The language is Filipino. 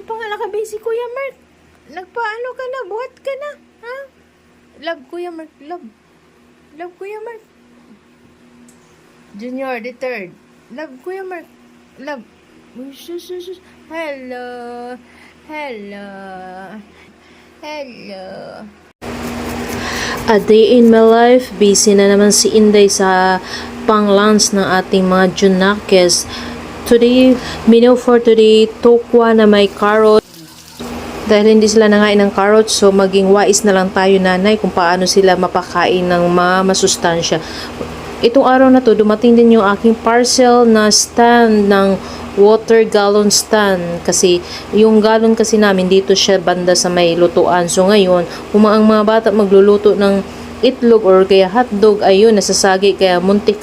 pa nga nakabay si Kuya Mark. Nagpaano ka na? Buhat ka na. Ha? Love, Kuya Mark. Love. Love, Kuya Mark. Junior, the third. Love, Kuya Mark. Love. Sus. Hello. Hello. Hello. A day in my life, busy na naman si Inday sa pang-lunch ng ating mga Junakes. Today, menu for today, tokwa na may carrot. Dahil hindi sila nangain ng carrot, so maging wais na lang tayo nanay kung paano sila mapakain ng mga masustansya. Itong araw na to, dumating din yung aking parcel na stand ng water gallon stand, kasi yung galon kasi namin dito siya banda sa may lutuan. So ngayon, kung ang mga bata magluluto ng itlog or kaya hotdog, ayun, nasasagi, kaya muntik